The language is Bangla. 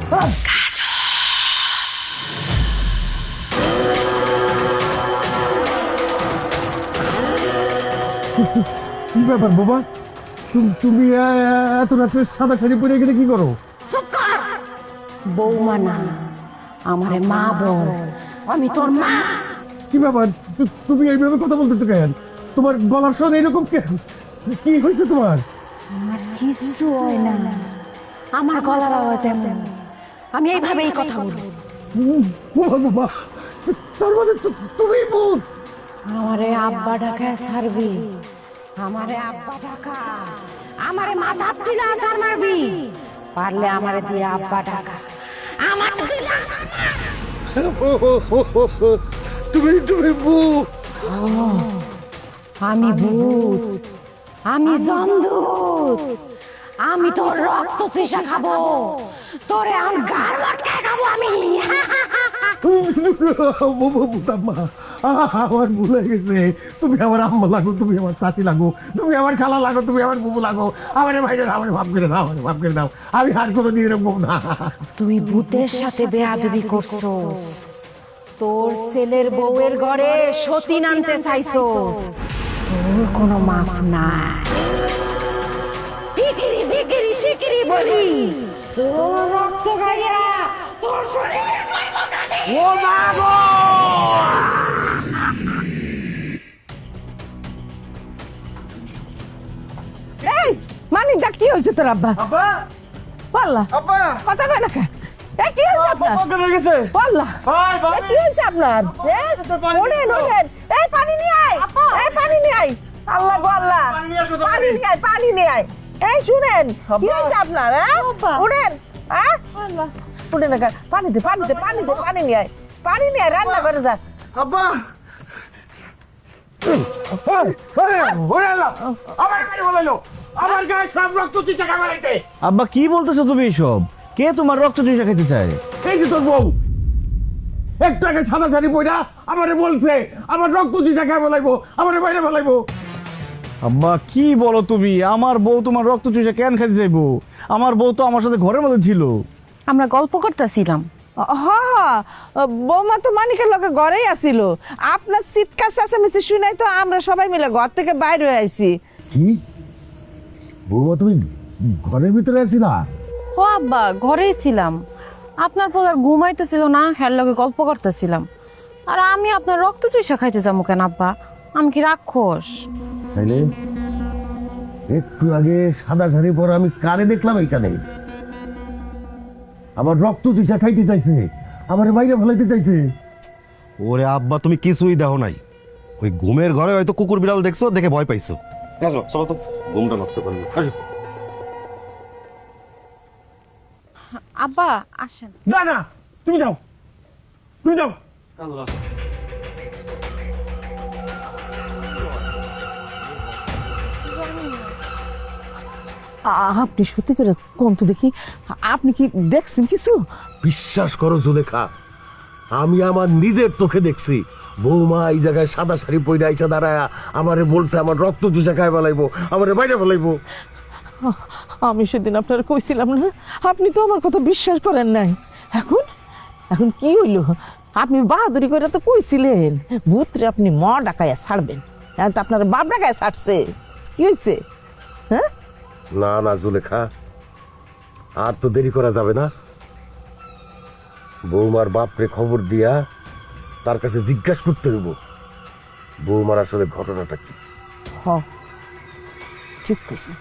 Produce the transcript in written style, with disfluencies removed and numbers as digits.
কি ব্যাপার বাবা, তুমি এত রাত্রে সাদা শাড়ি পরে গেলে কি করো? বৌমা না, আমারে মা বল, আমি তোর মা। কি ব্যাপার, তুমি এইভাবে কথা বলতেছো কেন? তোমার গলার স্বর এরকম কেন? কি হয়েছে তোমার? আমার কিছু হয় না, আমার গলার আওয়াজ এমন, আমি এইভাবেই কথা বলি। বাবা, তার মানে তুমি ভূত? আমারে আব্বা ডাকা ছাড়বি, আমারে আব্বা ডাকা, আমারে মাথা দিলে আসার মারবি, পারলে আমারে দিয়ে আব্বা ডাকা, আমার দিলে আসার মার। তুমি ভূত? আমি ভূত, আমি জমদূত, আমি তোর রক্ত চুষা খাবো, তোরে এখন গার লটকায় খাবো আমি। আমার ভুল হয়ে গেছে। তুমি আমার আম্মা লাগো, তুমি আমার চাচি লাগো, তুমি আমার খালা লাগো, তুমি আমার বুবু লাগো। আমার ভাইরে দাও, আমার মাফ করে দাও, আমার মাফ করে দাও। আমি আর কোনো দিন এরকম না। তুই ভূতের সাথে বেয়াদবি করছস, তোর ছেলের বউয়ের ঘরে সতীন আনতে চাইছস, তোর কোনো মাফ নাই। বিকিরি বিকিরি শিকিরি বলি, তোর রক্ত গাইয়া তোর শরীরে মারবো কানে। ও মা গো! এই মানিক দা, কি হয়েছে তোর আব্বা? আব্বা, পাল্লা আব্বা, কথা কয় না কেন? এই কি হয়েছে আপনার? অজ্ঞান হয়ে গেছে। পাল্লা ভাই, ভাই। এই কি হয়েছে আপনার? ওঠেন ওঠেন, এই পানি নিয়ে আয়, এই পানি নিয়ে আয়। আল্লাহ গো আল্লাহ, পানি নিয়ে আসো, পানি নিয়ে আয়, পানি নিয়ে আয়। এই শুনেন, কি হয়েছে আপনার? হ্যাঁ উঠেন, হ্যাঁ উঠেন না কেন? পানি দে, পানি দে, পানি দে, পানি নিয়ে আয়, পানি নিয়ে আয়, রান্না করে যা। আব্বা, আমার গাড়ি বলাইলো, আমার গায়ে সব রক্ত চিচা খাওয়াইছে। আব্বা কি বলতেছো তুমি এসব? কে তোমার রক্ত চুষা খেতে চায়? এই যে তোর বউ একটু আগে সাদা শাড়ি পইরা আমারে বলছে আমার রক্ত চিচা খাই বলাইবো, আমারে বাইরে বলাইবো। আব্বা কি বলো তুমি? আমার বউ তোমার রক্ত চুষা কেন খেতে চাইবো? আমার বউ তো আমার সাথে ঘরের মধ্যে ছিল। আমরা গল্প করতেছিলাম। হ্যাঁ, বৌমা তো মানিকের লগে ঘরেই আসিল। আপনার চিৎকার চেঁচামেচি শুনাই তো আমরা সবাই মিলে ঘর থেকে বাইরে হয়ে আইছি। কি বৌমা, তুমি ঘরের ভিতরে আছিলা? ও আব্বা, ঘরেই ছিলাম, আপনার পোলার ঘুমাইতেছিল না, হ্যার লগে গল্প করতেছিলাম। আর আমি আপনার রক্ত চুষা খাইতে যাবো কেন আব্বা? আমি কি রাক্ষস? তাইলে একটু আগে সাদা শাড়ি পরে আমি কারে দেখলাম এইখানে আমার রক্ত চিচা খাইতে চাইছে, আমারে বাইরে ফেলাইতে চাইছে। ওরে আব্বা, তুমি কিছুই দেখো নাই। ওই ঘুমের ঘরে হয়তো কুকুর বিড়াল দেখছো, দেখে ভয় পাইছো। আসো চলো তো, ঘুমটা নষ্ট করবো। আসো। আব্বা আসেন। না না, তুমি যাও, তুমি যাও। আপনি সত্যি করে কোন তো দেখি, আপনি কি দেখছেন কিছু? বিশ্বাস করো জুলেখা, আমি আমার নিজের চোখে দেখছি বৌমা এই জায়গায় সাদা শাড়ি পইরা আইসা দাঁড়ায় আমারে বলছে আমার রক্ত চুষা খাই ফেলাইবো, আমারে বাইরে ফেলাইবো। আমি সেদিন আপনার কইছিলাম না, আপনি তো আমার কথা বিশ্বাস করেন নাই। এখন এখন কি হইল? আপনি বাহাদুরি করে তো কইছিলেন ভূতরে আপনি ম ডাকাইয়া ছাড়বেন, এখন তো আপনার বাপ ডাকাইয়া ছাড়ছে। কি হয়েছে? হ্যাঁ না না জুলেখা, আর তো দেরি করা যাবে না। বৌমার বাপরে খবর দিয়া তার কাছে জিজ্ঞাসা করতে হইব বৌমার আসলে ঘটনাটা কি। হ ঠিক কইছে।